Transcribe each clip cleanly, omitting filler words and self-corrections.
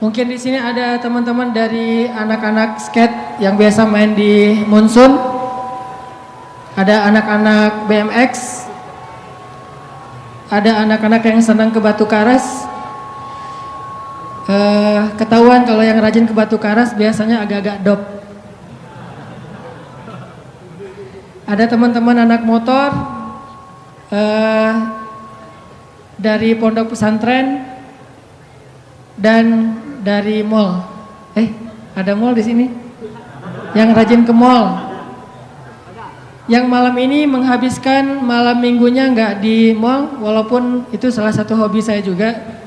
Mungkin di sini ada teman-teman dari anak-anak skate yang biasa main di Monsun. Ada anak-anak BMX. Ada anak-anak yang senang ke batu karas. Ketahuan kalau yang rajin ke batu karas biasanya agak-agak dop. Ada teman-teman anak motor dari pondok pesantren dan dari mall. Ada mall di sini? Yang rajin ke mall. Yang malam ini menghabiskan malam minggunya nggak di mall, walaupun itu salah satu hobi saya juga.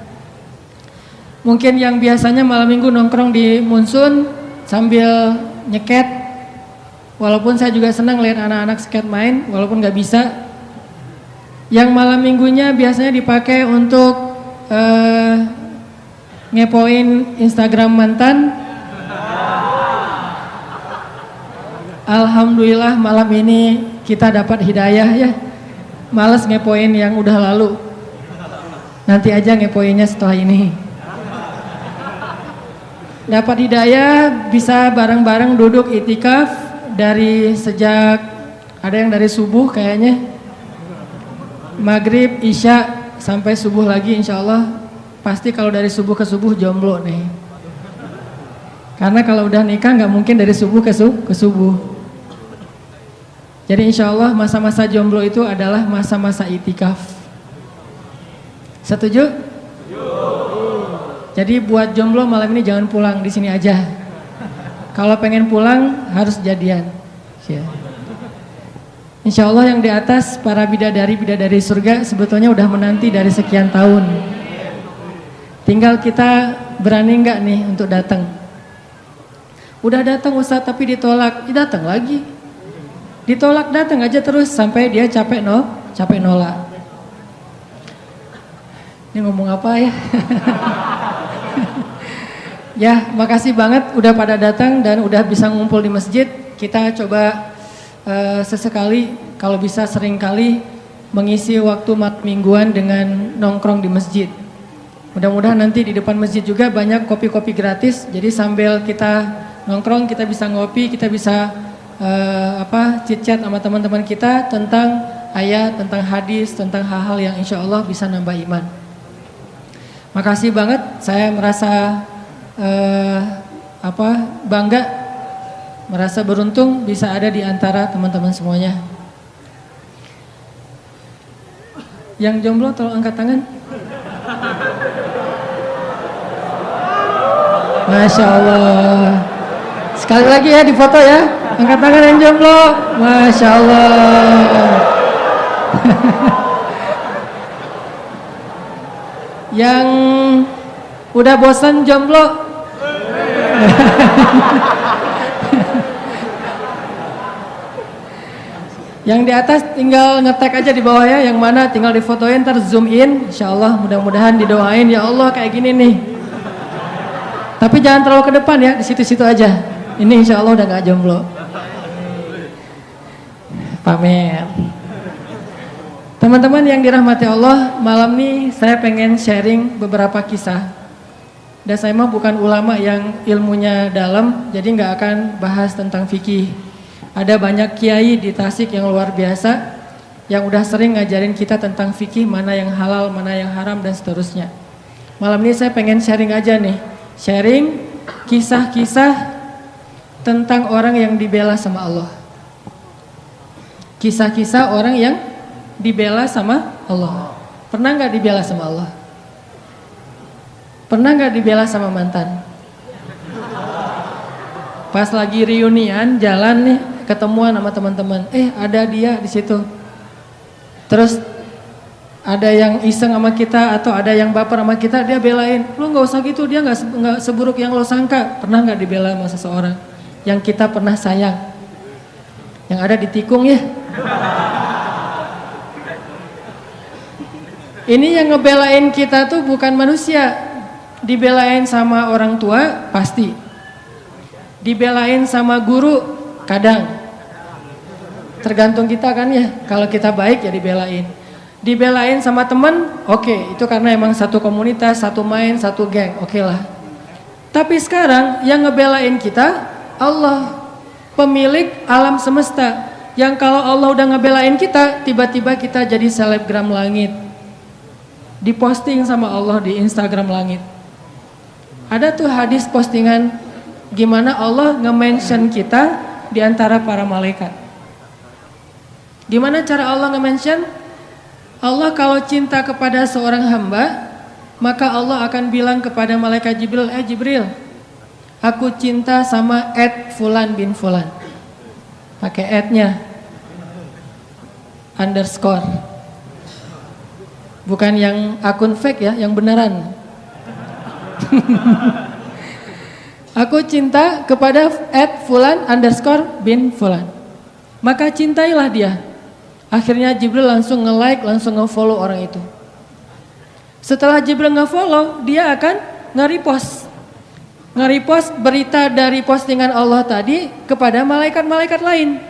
Mungkin yang biasanya malam minggu nongkrong di Monsun sambil nyeket. Walaupun saya juga senang lihat anak-anak skate main, walaupun nggak bisa. Yang malam minggunya biasanya dipakai untuk ngepoin Instagram mantan. Alhamdulillah malam ini kita dapat hidayah ya. Males ngepoin yang udah lalu. Nanti aja ngepoinnya setelah ini. Dapat hidayah bisa bareng-bareng duduk itikaf dari sejak ada yang dari subuh kayaknya. Maghrib, isya sampai subuh lagi insya Allah. Pasti kalau dari subuh ke subuh jomblo nih. Karena kalau udah nikah nggak mungkin dari subuh ke subuh. Jadi insya Allah masa-masa jomblo itu adalah masa-masa itikaf. Setuju? Jadi buat jomblo malam ini jangan pulang, di sini aja. Kalau pengen pulang harus jadian. Insya Allah yang di atas para bidadari surga sebetulnya udah menanti dari sekian tahun. Tinggal kita berani nggak nih untuk datang. Udah datang Ustadz tapi ditolak, datang lagi. Ditolak datang aja terus sampai dia capek nolak. Ini ngomong apa ya? Ya, makasih banget udah pada datang dan udah bisa ngumpul di masjid. Kita coba sesekali, kalau bisa sering kali mengisi waktu mingguan dengan nongkrong di masjid. Mudah-mudahan nanti di depan masjid juga banyak kopi-kopi gratis. Jadi sambil kita nongkrong, kita bisa ngopi, kita bisa chit-chat sama teman-teman kita tentang ayat, tentang hadis, tentang hal-hal yang insya Allah bisa nambah iman. Makasih banget, saya merasa bangga, merasa beruntung bisa ada di antara teman-teman semuanya. Yang jomblo tolong angkat tangan. Masya Allah. Sekali lagi ya di foto ya. Angkat tangan yang jomblo. Masya Allah. Yang udah bosan jomblo. Yang di atas tinggal ngetek aja di bawah ya. Yang mana tinggal difotoin, ntar zoom in. Insya Allah mudah-mudahan didoain ya Allah kayak gini nih. Tapi jangan terlalu ke depan ya, di situ-situ aja. Ini insya Allah udah gak jomblo. Pamer. Teman-teman yang dirahmati Allah, malam ini saya pengen sharing beberapa kisah. Dan saya mah bukan ulama yang ilmunya dalam, jadi gak akan bahas tentang fikih. Ada banyak kiai di Tasik yang luar biasa, yang udah sering ngajarin kita tentang fikih, mana yang halal, mana yang haram, dan seterusnya. Malam ini saya pengen sharing aja nih. Sharing kisah-kisah tentang orang yang dibela sama Allah. Kisah-kisah orang yang dibela sama Allah. Pernah gak dibela sama Allah? Pernah gak dibela sama mantan? Pas lagi reunian jalan nih, ketemuan sama teman-teman. Ada dia di situ. Terus ada yang iseng sama kita atau ada yang baper sama kita, dia belain. Lu nggak usah gitu, dia nggak seburuk yang lo sangka. Pernah nggak dibela sama seseorang yang kita pernah sayang? Yang ada di tikung ya. Ini yang ngebelain kita tuh bukan manusia. Dibelain sama orang tua pasti. Dibelain sama guru kadang. Tergantung kita kan ya. Kalau kita baik ya dibelain. Dibelain sama temen, oke, itu karena emang satu komunitas, satu main, satu geng, oke lah. Tapi sekarang yang ngebelain kita Allah, pemilik alam semesta. Yang kalau Allah udah ngebelain kita, tiba-tiba kita jadi selebgram langit. Diposting sama Allah di Instagram langit. Ada tuh hadis postingan gimana Allah nge-mention kita di antara para malaikat. Gimana cara Allah nge-mention? Allah kalau cinta kepada seorang hamba, maka Allah akan bilang kepada malaikat Jibril, Jibril, aku cinta sama Fulan bin Fulan. Pakai @nya, underscore. Bukan yang akun fake ya, yang beneran. Aku cinta kepada @Fulan underscore bin Fulan. Maka cintailah dia. Akhirnya Jibril langsung nge-like, langsung nge-follow orang itu. Setelah Jibril nge-follow, dia akan nge-repost. Nge-repost berita dari postingan Allah tadi kepada malaikat-malaikat lain.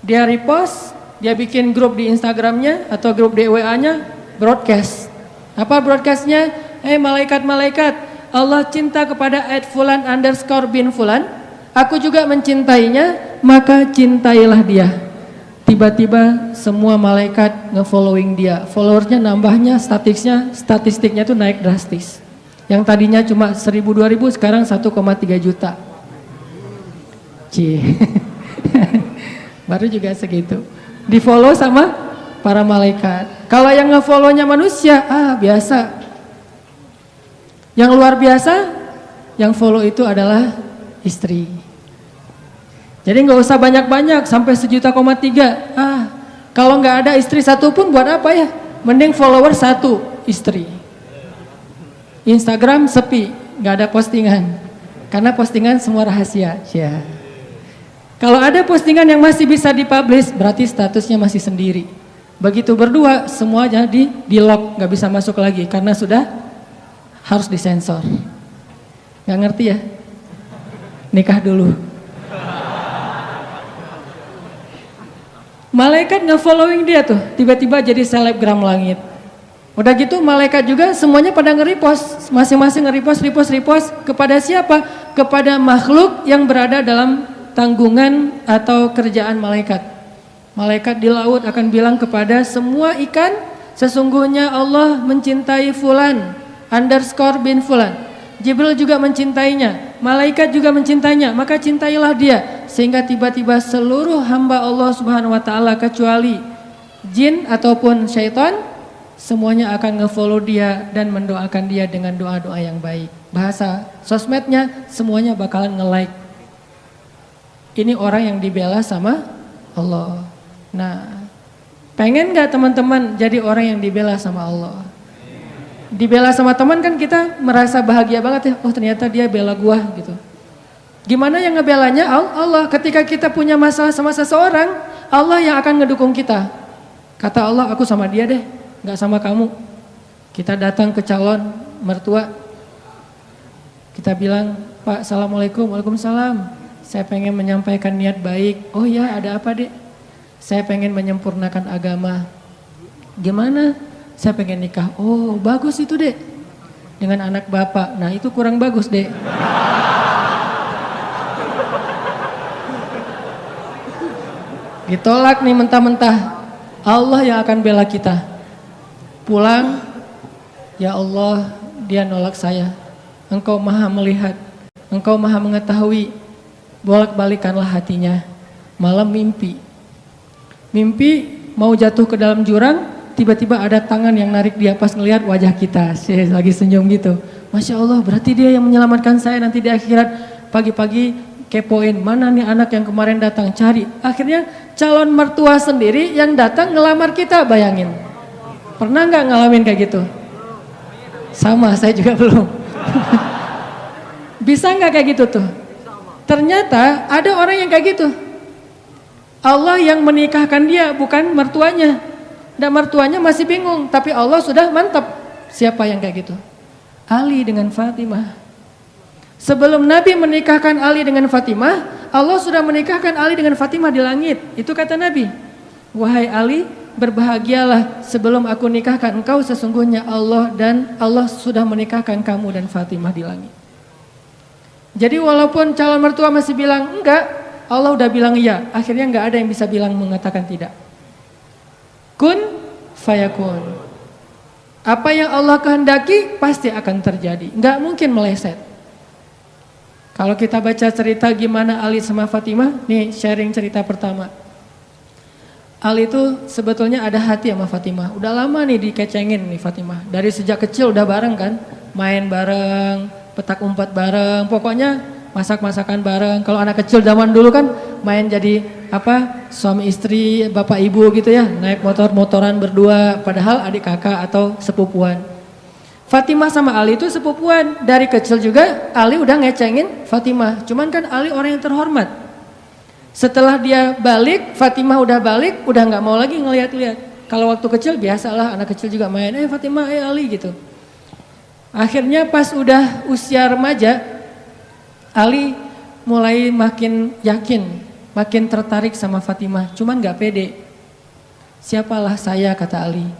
Dia repost, dia bikin grup di Instagramnya atau grup di WA-nya, broadcast. Apa broadcastnya? Malaikat-malaikat, Allah cinta kepada @Fulan underscore bin Fulan. Aku juga mencintainya, maka cintailah dia. Tiba-tiba semua malaikat nge-following dia. Followersnya nambahnya, statistiknya tuh naik drastis. Yang tadinya cuma 1.000-2.000 sekarang 1,3 juta. Baru juga segitu. Di follow sama para malaikat. Kalau yang nge-follownya manusia, biasa. Yang luar biasa, yang follow itu adalah istri. Jadi nggak usah banyak-banyak sampai 1,3 juta. Kalau nggak ada istri satu pun buat apa ya? Mending follower 1 istri. Instagram sepi, nggak ada postingan, karena postingan semua rahasia. Ya. Kalau ada postingan yang masih bisa dipublish, berarti statusnya masih sendiri. Begitu berdua, semua jadi di-lock, nggak bisa masuk lagi, karena sudah harus disensor. Nggak ngerti ya? Nikah dulu. Malaikat nge-following dia tuh, tiba-tiba jadi selebgram langit. Udah gitu malaikat juga semuanya pada nge-repost, masing-masing nge-repost kepada siapa? Kepada makhluk yang berada dalam tanggungan atau kerjaan malaikat. Malaikat di laut akan bilang kepada semua ikan, sesungguhnya Allah mencintai Fulan underscore bin Fulan. Jibril juga mencintainya, malaikat juga mencintainya, maka cintailah dia. Sehingga tiba-tiba seluruh hamba Allah Subhanahu wa taala kecuali jin ataupun syaitan, semuanya akan nge-follow dia dan mendoakan dia dengan doa-doa yang baik. Bahasa sosmednya semuanya bakalan nge-like. Ini orang yang dibela sama Allah. Nah, pengen gak teman-teman jadi orang yang dibela sama Allah? Dibela sama teman kan kita merasa bahagia banget ya. Oh ternyata dia bela gua gitu. Gimana yang ngebelanya? Allah. Ketika kita punya masalah sama seseorang, Allah yang akan ngedukung kita. Kata Allah, aku sama dia deh, gak sama kamu. Kita datang ke calon mertua, kita bilang, Pak, Assalamualaikum. Waalaikumsalam. Saya pengen menyampaikan niat baik. Oh ya, ada apa dek? Saya pengen menyempurnakan agama. Gimana? Saya pengen nikah. Oh bagus itu dek, dengan anak bapak. Nah itu kurang bagus dek. Ditolak nih mentah-mentah. Allah yang akan bela kita. Pulang, ya Allah, dia nolak saya. Engkau maha melihat, engkau maha mengetahui. Bolak-balikanlah hatinya. Malam mimpi mau jatuh ke dalam jurang, tiba-tiba ada tangan yang narik dia pas ngelihat wajah kita. Saya lagi senyum gitu. Masya Allah, berarti dia yang menyelamatkan saya nanti di akhirat. Pagi-pagi kepoin, mana nih anak yang kemarin datang, cari. Akhirnya calon mertua sendiri yang datang ngelamar kita, bayangin. Pernah nggak ngalamin kayak gitu? Sama, saya juga belum. Bisa nggak kayak gitu tuh? Ternyata ada orang yang kayak gitu. Allah yang menikahkan dia, bukan mertuanya. Dan mertuanya masih bingung, tapi Allah sudah mantap. Siapa yang kayak gitu? Ali dengan Fatimah. Sebelum Nabi menikahkan Ali dengan Fatimah, Allah sudah menikahkan Ali dengan Fatimah di langit. Itu kata Nabi. Wahai Ali, berbahagialah sebelum aku nikahkan engkau, sesungguhnya Allah sudah menikahkan kamu dan Fatimah di langit. Jadi walaupun calon mertua masih bilang enggak, Allah udah bilang iya. Akhirnya enggak ada yang bisa bilang mengatakan tidak. Kun fayakun. Apa yang Allah kehendaki pasti akan terjadi. Enggak mungkin meleset. Kalau kita baca cerita gimana Ali sama Fatimah, nih sharing cerita pertama. Ali itu sebetulnya ada hati sama Fatimah. Udah lama nih dikecengin nih Fatimah. Dari sejak kecil udah bareng kan. Main bareng, petak umpat bareng. Pokoknya masak-masakan bareng. Kalau anak kecil zaman dulu kan main jadi suami istri, bapak ibu gitu ya. Naik motor-motoran berdua. Padahal adik kakak atau sepupuan. Fatimah sama Ali itu sepupuan. Dari kecil juga Ali udah ngecengin Fatimah. Cuman kan Ali orang yang terhormat. Setelah dia balik, Fatimah udah balik, udah nggak mau lagi ngeliat-liat. Kalau waktu kecil biasalah anak kecil juga main, Fatimah, Ali gitu. Akhirnya pas udah usia remaja, Ali mulai makin yakin, makin tertarik sama Fatimah. Cuman nggak pede. Siapalah saya, kata Ali.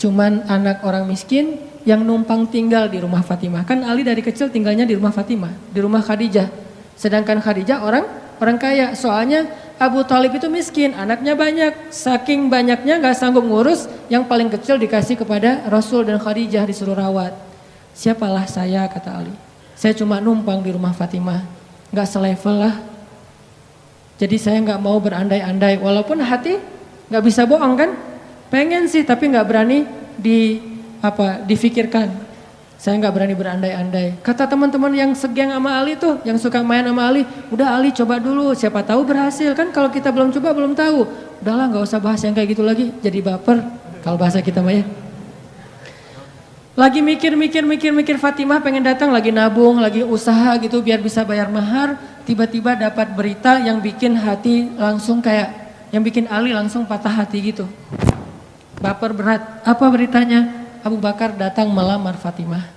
Cuman anak orang miskin yang numpang tinggal di rumah Fatimah. Kan Ali dari kecil tinggalnya di rumah Fatimah, di rumah Khadijah. Sedangkan Khadijah orang kaya, soalnya Abu Thalib itu miskin, anaknya banyak, saking banyaknya gak sanggup ngurus, yang paling kecil dikasih kepada Rasul dan Khadijah disuruh rawat. Siapalah saya, kata Ali, saya cuma numpang di rumah Fatimah, gak selevel lah. Jadi saya gak mau berandai-andai, walaupun hati gak bisa bohong kan, pengen sih tapi gak berani difikirkan. Saya nggak berani berandai-andai. Kata teman-teman yang segeng sama Ali tuh, yang suka main sama Ali, udah Ali coba dulu, siapa tahu berhasil. Kan kalau kita belum coba belum tahu. Udahlah nggak usah bahas yang kayak gitu lagi, jadi baper. Kalau bahasa kita mah ya. Lagi mikir Fatimah pengen datang, lagi nabung, lagi usaha gitu biar bisa bayar mahar. Tiba-tiba dapat berita yang bikin hati langsung yang bikin Ali langsung patah hati gitu. Baper berat. Apa beritanya? Abu Bakar datang melamar Fatimah.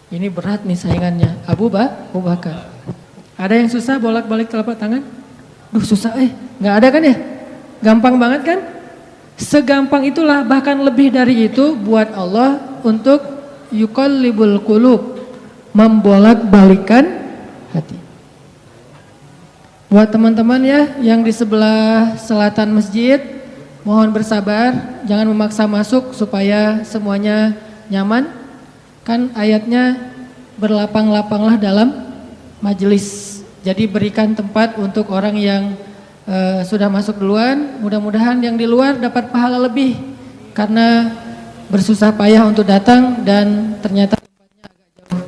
Ini berat nih saingannya. Abu Bakar. Ada yang susah bolak-balik telapak tangan? Duh susah nggak ada kan ya? Gampang banget kan? Segampang itulah, bahkan lebih dari itu buat Allah untuk yuqallibul qulub, membolak-balikan hati. Buat teman-teman ya yang di sebelah selatan masjid, mohon bersabar, jangan memaksa masuk supaya semuanya nyaman. Kan ayatnya berlapang-lapanglah dalam majelis. Jadi berikan tempat untuk orang yang sudah masuk duluan. Mudah-mudahan yang di luar dapat pahala lebih karena bersusah payah untuk datang dan ternyata tempatnya agak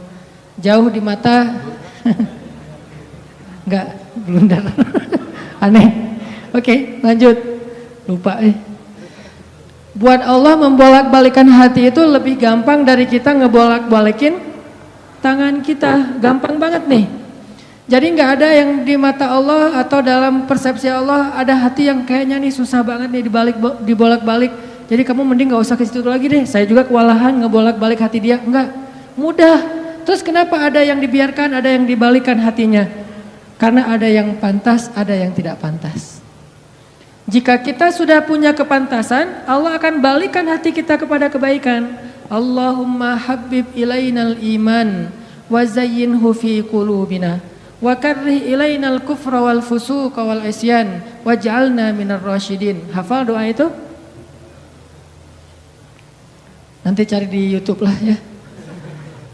jauh di mata. Enggak, blunder. Aneh. Oke, lanjut. Lupa Buat Allah membolak-balikan hati itu lebih gampang dari kita ngebolak-balikin tangan kita. Gampang banget nih. Jadi nggak ada yang di mata Allah atau dalam persepsi Allah ada hati yang kayaknya nih susah banget nih dibolak-balik. Jadi kamu mending nggak usah ke situ lagi deh. Saya juga kewalahan ngebolak-balik hati dia. Enggak, mudah. Terus kenapa ada yang dibiarkan, ada yang dibalikan hatinya? Karena ada yang pantas, ada yang tidak pantas. Jika kita sudah punya kepantasan, Allah akan balikan hati kita kepada kebaikan. Allahumma habbib ilainal iman wa zayyinhu fi qulubina wa karrih ilainal kufra wal fusuqa wal isyan waj'alna minar rasyidin. Hafal doa itu? Nanti cari di YouTube lah ya.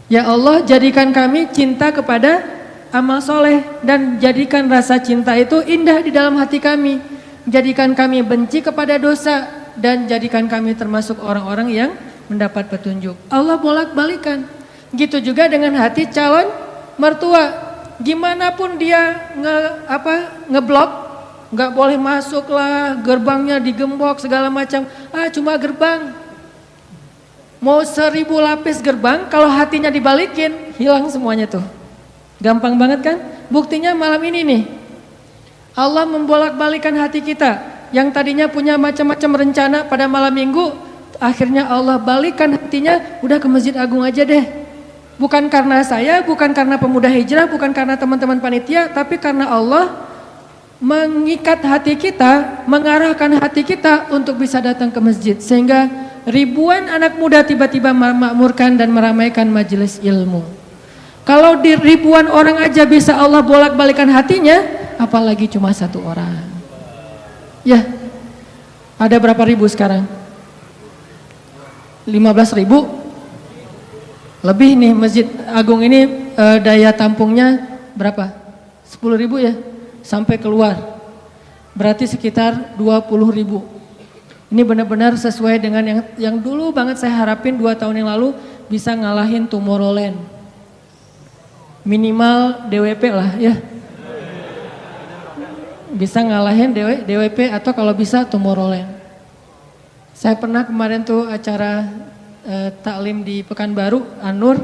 Ya Allah, jadikan kami cinta kepada amal soleh dan jadikan rasa cinta itu indah di dalam hati kami. Jadikan kami benci kepada dosa dan jadikan kami termasuk orang-orang yang mendapat petunjuk. Allah bolak-balikan. Gitu juga dengan hati calon mertua. Gimana pun dia ngeblok, nggak boleh masuk lah, gerbangnya digembok segala macam. Cuma gerbang. Mau 1000 lapis gerbang, kalau hatinya dibalikin, hilang semuanya tuh. Gampang banget kan? Buktinya malam ini nih. Allah membolak-balikan hati kita yang tadinya punya macam-macam rencana pada malam minggu, akhirnya Allah balikan hatinya, udah ke Masjid Agung aja deh. Bukan karena saya, bukan karena pemuda hijrah, bukan karena teman-teman panitia, tapi karena Allah mengikat hati kita, mengarahkan hati kita untuk bisa datang ke masjid. Sehingga ribuan anak muda tiba-tiba memakmurkan dan meramaikan majelis ilmu. Kalau di ribuan orang aja bisa Allah bolak-balikan hatinya, apalagi cuma satu orang. Ya, ada berapa ribu sekarang? 15.000? Lebih nih Masjid Agung ini daya tampungnya berapa? 10.000 ya? Sampai keluar. Berarti sekitar 20.000. Ini benar-benar sesuai dengan yang dulu banget saya harapin 2 tahun yang lalu bisa ngalahin Tomorrowland. Minimal DWP lah ya. Bisa ngalahin DWP atau kalau bisa Tomorrowland. Saya pernah kemarin tuh acara taklim di Pekanbaru, An-Nur,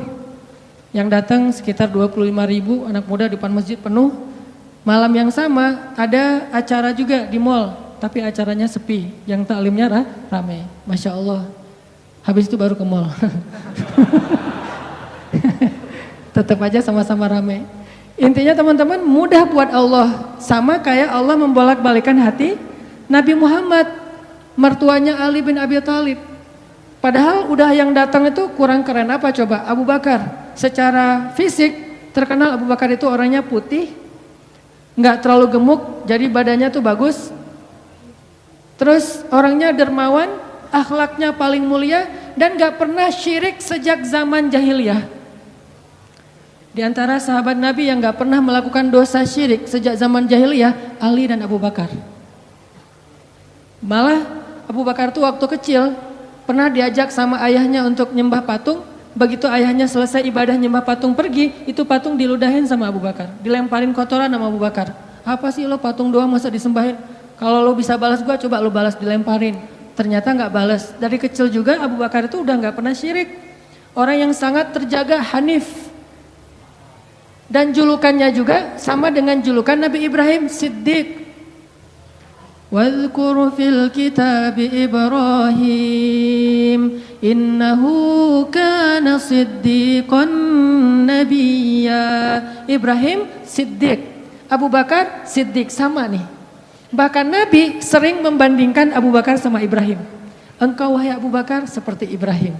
yang datang sekitar 25.000 anak muda di depan masjid penuh. Malam yang sama ada acara juga di mall, tapi acaranya sepi, yang taklimnya ramai. Masya Allah. Habis itu baru ke mall. Tetap aja sama-sama ramai. Intinya teman-teman, mudah buat Allah. Sama kayak Allah membolak-balikan hati Nabi Muhammad, mertuanya Ali bin Abi Thalib. Padahal udah yang datang itu kurang keren apa coba? Abu Bakar. Secara fisik terkenal Abu Bakar itu orangnya putih, nggak terlalu gemuk, jadi badannya tuh bagus. Terus orangnya dermawan, akhlaknya paling mulia, dan nggak pernah syirik sejak zaman jahiliyah. Di antara sahabat Nabi yang nggak pernah melakukan dosa syirik sejak zaman jahiliyah, Ali dan Abu Bakar. Malah Abu Bakar tuh waktu kecil pernah diajak sama ayahnya untuk nyembah patung. Begitu ayahnya selesai ibadah nyembah patung pergi, itu patung diludahin sama Abu Bakar, dilemparin kotoran sama Abu Bakar. Apa sih lo patung doang masa disembahin? Kalau lo bisa balas gua, coba lo balas, dilemparin. Ternyata nggak balas. Dari kecil juga Abu Bakar itu udah nggak pernah syirik. Orang yang sangat terjaga, hanif. Dan julukannya juga sama dengan julukan Nabi Ibrahim, Siddiq. Wadhkur fil kitab Ibrahim innahu kana siddiqan nabiyya. Ibrahim Siddiq, Abu Bakar Siddiq, sama nih. Bahkan Nabi sering membandingkan Abu Bakar sama Ibrahim. Engkau wahai Abu Bakar seperti Ibrahim.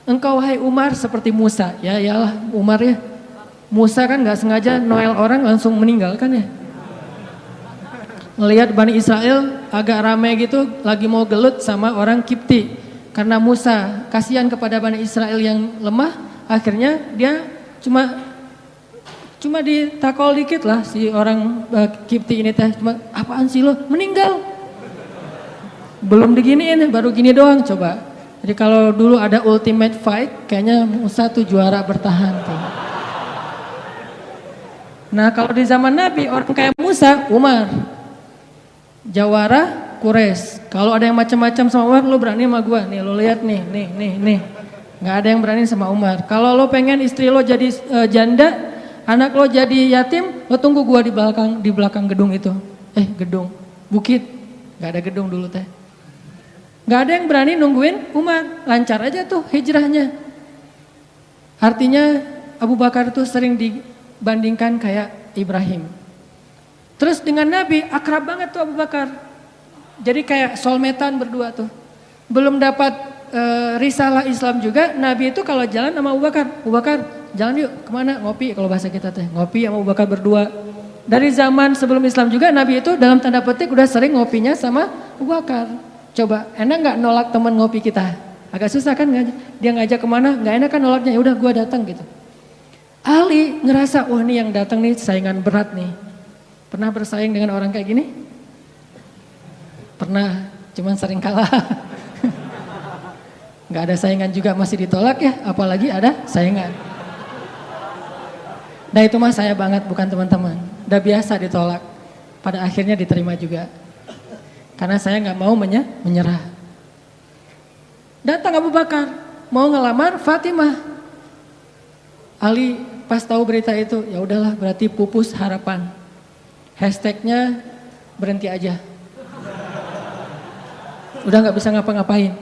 Engkau wahai Umar seperti Musa. Ya iyalah Umar ya. Musa kan gak sengaja noel orang langsung meninggal kan ya. Ngelihat Bani Israel agak ramai gitu, lagi mau gelut sama orang Kipti. Karena Musa kasihan kepada Bani Israel yang lemah, akhirnya dia cuma ditakol dikit lah si orang Kipti ini teh. Cuma apaan sih lo? Meninggal. Belum diginiin, baru gini doang coba. Jadi kalau dulu ada ultimate fight, kayaknya Musa tuh juara bertahan tuh. Nah kalau di zaman Nabi, orang kayak Musa, Umar. Jawara, Quraisy. Kalau ada yang macam-macam sama Umar, lo berani sama gua. Nih lo lihat nih. Nggak ada yang berani sama Umar. Kalau lo pengen istri lo jadi janda, anak lo jadi yatim, lo tunggu gua di belakang gedung itu. Gedung, bukit. Nggak ada gedung dulu teh. Nggak ada yang berani nungguin Umar. Lancar aja tuh hijrahnya. Artinya Abu Bakar tuh sering dibandingkan kayak Ibrahim. Terus dengan Nabi akrab banget tuh Abu Bakar. Jadi kayak soulmate-an berdua tuh. Belum dapat risalah Islam juga, Nabi itu kalau jalan sama Abu Bakar, jalan yuk kemana? Ngopi, kalau bahasa kita teh, ngopi sama Abu Bakar berdua. Dari zaman sebelum Islam juga Nabi itu dalam tanda petik udah sering ngopinya sama Abu Bakar. Coba, enak nggak nolak teman ngopi kita? Agak susah kan dia ngajak kemana, nggak enak kan nolaknya, ya udah gua datang gitu. Ali ngerasa, wah nih yang datang nih saingan berat nih. Pernah bersaing dengan orang kayak gini? Pernah, cuman sering kalah. Gak ada saingan juga masih ditolak ya, apalagi ada saingan. Nah itu mah saya banget, bukan teman-teman. Udah biasa ditolak, pada akhirnya diterima juga. Karena saya gak mau menyerah. Datang Abu Bakar, mau ngelamar Fatimah. Ali pas tahu berita itu, ya udahlah berarti pupus harapan. Hashtagnya berhenti aja. Udah gak bisa ngapa-ngapain.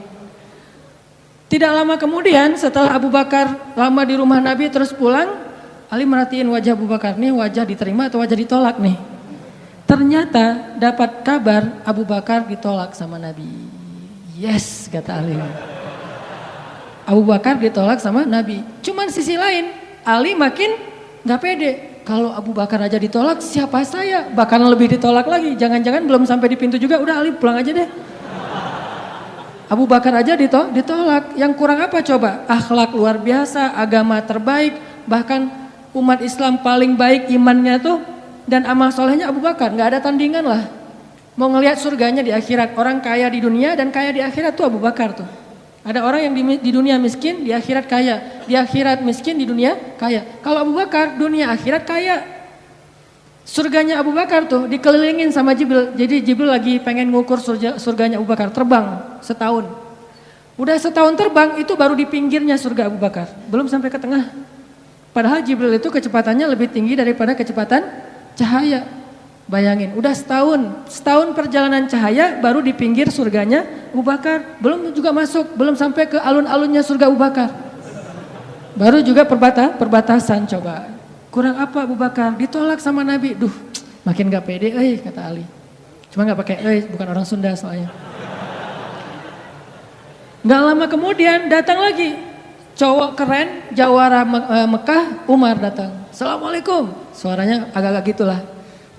Tidak lama kemudian setelah Abu Bakar lama di rumah Nabi terus pulang, Ali merhatiin wajah Abu Bakar, nih wajah diterima atau wajah ditolak nih. Ternyata dapat kabar Abu Bakar ditolak sama Nabi. Yes, kata Ali. Abu Bakar ditolak sama Nabi. Cuman sisi lain, Ali makin gak pede. Kalau Abu Bakar aja ditolak, siapa saya? Bahkan lebih ditolak lagi. Jangan-jangan belum sampai di pintu juga, udah Ali pulang aja deh. Abu Bakar aja ditolak. Yang kurang apa coba? Akhlak luar biasa, agama terbaik, bahkan umat Islam paling baik imannya tuh dan amal solehnya Abu Bakar. Gak ada tandingan lah. Mau ngelihat surganya di akhirat. Orang kaya di dunia dan kaya di akhirat tuh Abu Bakar tuh. Ada orang yang di dunia miskin, di akhirat kaya. Di akhirat miskin, di dunia kaya. Kalau Abu Bakar, dunia akhirat kaya. Surganya Abu Bakar tuh dikelilingin sama Jibril. Jadi Jibril lagi pengen ngukur surganya Abu Bakar. Terbang setahun. Udah setahun terbang, itu baru di pinggirnya surga Abu Bakar. Belum sampai ke tengah. Padahal Jibril itu kecepatannya lebih tinggi daripada kecepatan cahaya. Bayangin, udah setahun perjalanan cahaya baru di pinggir surganya Abu Bakar. Belum juga masuk, belum sampai ke alun-alunnya surga Abu Bakar. Baru juga perbatasan coba. Kurang apa Abu Bakar? Ditolak sama Nabi. Duh, makin gak pede, kata Ali. Cuma gak pakai, bukan orang Sunda soalnya. Gak lama kemudian datang lagi. Cowok keren, jawara Mekah, Umar datang. Assalamualaikum. Suaranya agak-agak gitulah.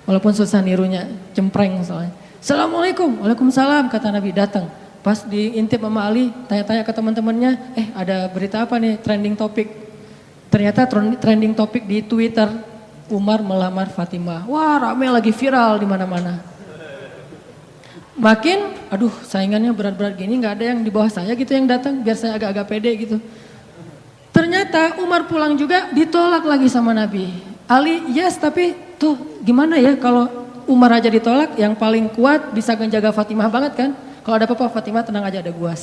Walaupun susah nirunya, cempreng soalnya. Assalamualaikum, waalaikumsalam kata Nabi datang. Pas diintip sama Ali, tanya-tanya ke teman-temannya, ada berita apa nih trending topik. Ternyata trending topik di Twitter, Umar melamar Fatimah. Wah rame lagi viral di mana-mana. Makin, saingannya berat-berat gini gak ada yang di bawah saya gitu yang datang, biar saya agak-agak pede gitu. Ternyata Umar pulang juga ditolak lagi sama Nabi. Ali yes tapi tuh gimana ya kalau Umar aja ditolak, yang paling kuat bisa menjaga Fatimah banget kan. Kalau ada apa-apa Fatimah tenang aja ada gua.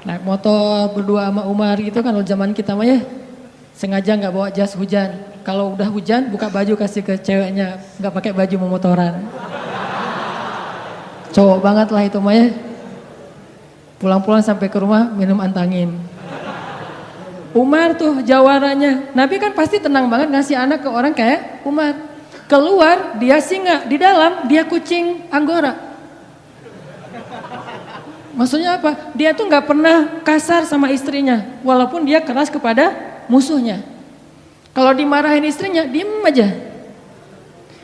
Naik motor berdua sama Umar gitu kan kalau zaman kita mah ya. Sengaja gak bawa jas hujan. Kalau udah hujan buka baju kasih ke ceweknya, gak pakai baju memotoran. Cowok banget lah itu mah ya. Pulang-pulang sampai ke rumah minum antangin. Umar tuh jawaranya, Nabi kan pasti tenang banget ngasih anak ke orang kayak Umar. Keluar dia singa, di dalam dia kucing Anggora. Maksudnya apa? Dia tuh gak pernah kasar sama istrinya, walaupun dia keras kepada musuhnya. Kalau dimarahin istrinya, diem aja.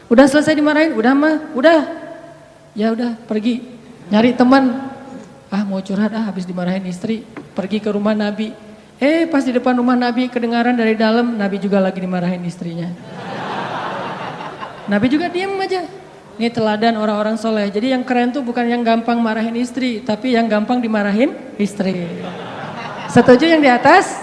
Udah selesai dimarahin, udah. Ya udah pergi, nyari teman. Mau curhat habis dimarahin istri, pergi ke rumah Nabi. Pas di depan rumah Nabi kedengaran dari dalam, Nabi juga lagi dimarahin istrinya. Nabi juga diem aja. Ini teladan orang-orang soleh. Jadi yang keren tuh bukan yang gampang marahin istri, tapi yang gampang dimarahin istri. Setuju yang di atas?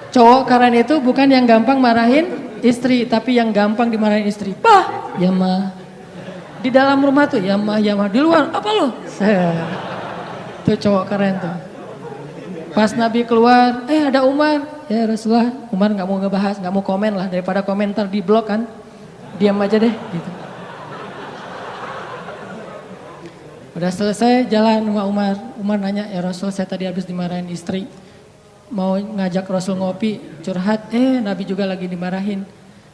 Cowok keren itu bukan yang gampang marahin istri, tapi yang gampang dimarahin istri. Pah, ya mah. Di dalam rumah tuh, ya mah. Di luar, apa lo? Tuh cowok keren tuh. Pas Nabi keluar, ada Umar. Ya Rasulullah, Umar gak mau ngebahas, gak mau komen lah. Daripada komentar di blog kan, diam aja deh gitu. Udah selesai jalan sama Umar. Umar nanya, ya Rasul saya tadi habis dimarahin istri. Mau ngajak Rasul ngopi, curhat. Nabi juga lagi dimarahin.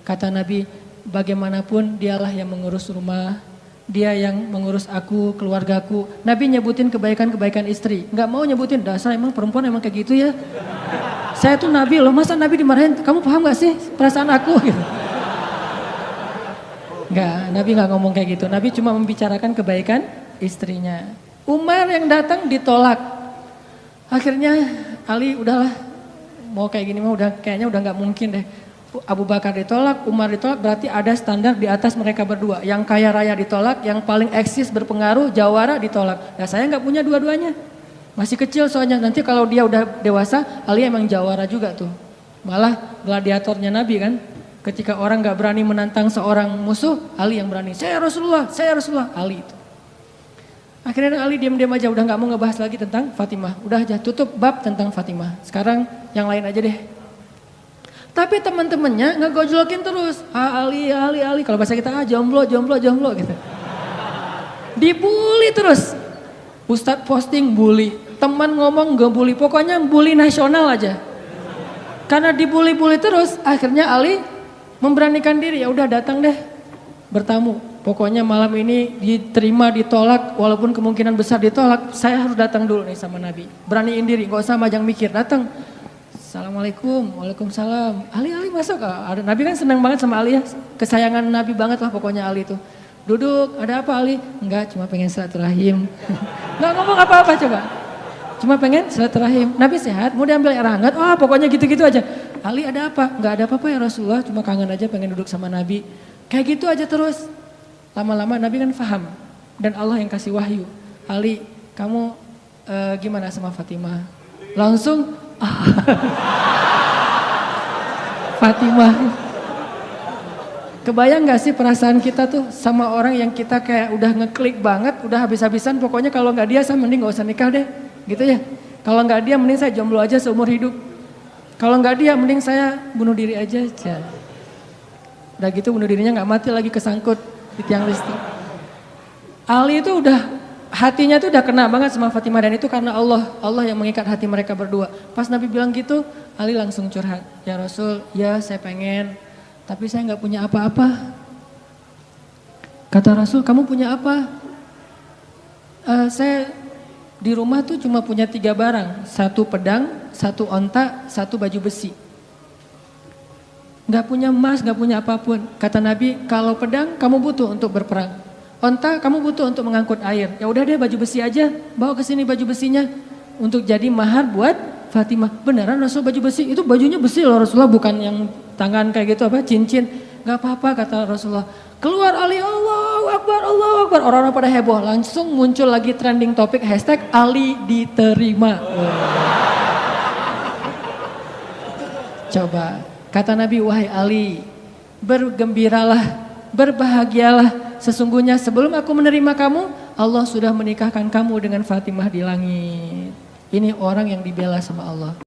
Kata Nabi, bagaimanapun dialah yang mengurus rumah. Dia yang mengurus aku, keluargaku. Nabi nyebutin kebaikan-kebaikan istri. Gak mau nyebutin, dasar emang perempuan emang kayak gitu ya. Saya tuh Nabi loh, masa Nabi dimarahin, kamu paham gak sih perasaan aku gitu. Enggak, Nabi gak ngomong kayak gitu. Nabi cuma membicarakan kebaikan istrinya. Umar yang datang ditolak. Akhirnya Ali udahlah, mau kayak gini mah kayaknya udah gak mungkin deh. Abu Bakar ditolak, Umar ditolak, berarti ada standar di atas mereka berdua. Yang kaya raya ditolak, yang paling eksis berpengaruh, jawara ditolak. Nah saya gak punya dua-duanya. Masih kecil soalnya, nanti kalau dia udah dewasa, Ali emang jawara juga tuh. Malah gladiatornya Nabi kan, ketika orang gak berani menantang seorang musuh, Ali yang berani. Saya Rasulullah, Ali itu. Akhirnya Ali diam-diam aja, udah gak mau ngebahas lagi tentang Fatimah. Udah aja, tutup bab tentang Fatimah. Sekarang yang lain aja deh. Tapi teman-temannya ngegojlokin terus. Ali. Kalau bahasa kita jomblo gitu. Dibully terus. Ustadz posting bully. Teman ngomong gak bully. Pokoknya bully nasional aja. Karena dibully-bully terus, akhirnya Ali memberanikan diri. Ya udah datang deh bertamu. pokoknya malam ini diterima, ditolak, walaupun kemungkinan besar ditolak, saya harus datang dulu nih sama Nabi. Beraniin diri, gak usah majang mikir, datang. Assalamualaikum, waalaikumsalam. Ali masuk. Ada Nabi kan senang banget sama Ali ya, kesayangan Nabi banget lah pokoknya Ali tuh. Duduk, ada apa Ali? Enggak, cuma pengen silaturahim. Nggak ngomong apa-apa coba. Cuma pengen silaturahim. Nabi sehat, mau diambil air hangat? Oh pokoknya gitu-gitu aja. Ali ada apa? Enggak ada apa-apa ya Rasulullah, cuma kangen aja pengen duduk sama Nabi. Kayak gitu aja terus. Lama-lama Nabi kan paham. Dan Allah yang kasih wahyu. Ali, kamu gimana sama Fatimah? Langsung, Fatimah. Kebayang gak sih perasaan kita tuh sama orang yang kita kayak udah ngeklik banget, udah habis-habisan, pokoknya kalau gak dia saya mending gak usah nikah deh, gitu ya. Kalau gak dia mending saya jomblo aja seumur hidup. Kalau gak dia mending saya bunuh diri aja. Udah gitu bunuh dirinya gak mati lagi kesangkut di tiang listrik. Ali itu udah, hatinya tuh udah kena banget sama Fatimah dan itu karena Allah yang mengikat hati mereka berdua. Pas Nabi bilang gitu, Ali langsung curhat. Ya Rasul, ya saya pengen. Tapi saya nggak punya apa-apa. Kata Rasul, kamu punya apa? Saya di rumah tuh cuma punya 3 barang. 1 pedang, 1 onta, 1 baju besi. Nggak punya emas, nggak punya apapun. Kata Nabi, kalau pedang kamu butuh untuk berperang. Onta kamu butuh untuk mengangkut air. Ya udah deh baju besi aja, bawa ke sini baju besinya. Untuk jadi mahar buat Fatimah. Beneran Rasul baju besi? Itu bajunya besi loh Rasulullah, bukan yang tangan kayak gitu apa cincin. Gak apa-apa kata Rasulullah. Keluar Ali, Allahu Akbar, Allahu Akbar. Orang-orang pada heboh. Langsung muncul lagi trending topik hashtag Ali diterima. Coba kata Nabi, wahai Ali, bergembiralah, berbahagialah. Sesungguhnya sebelum aku menerima kamu, Allah sudah menikahkan kamu dengan Fatimah di langit. Ini orang yang dibela sama Allah.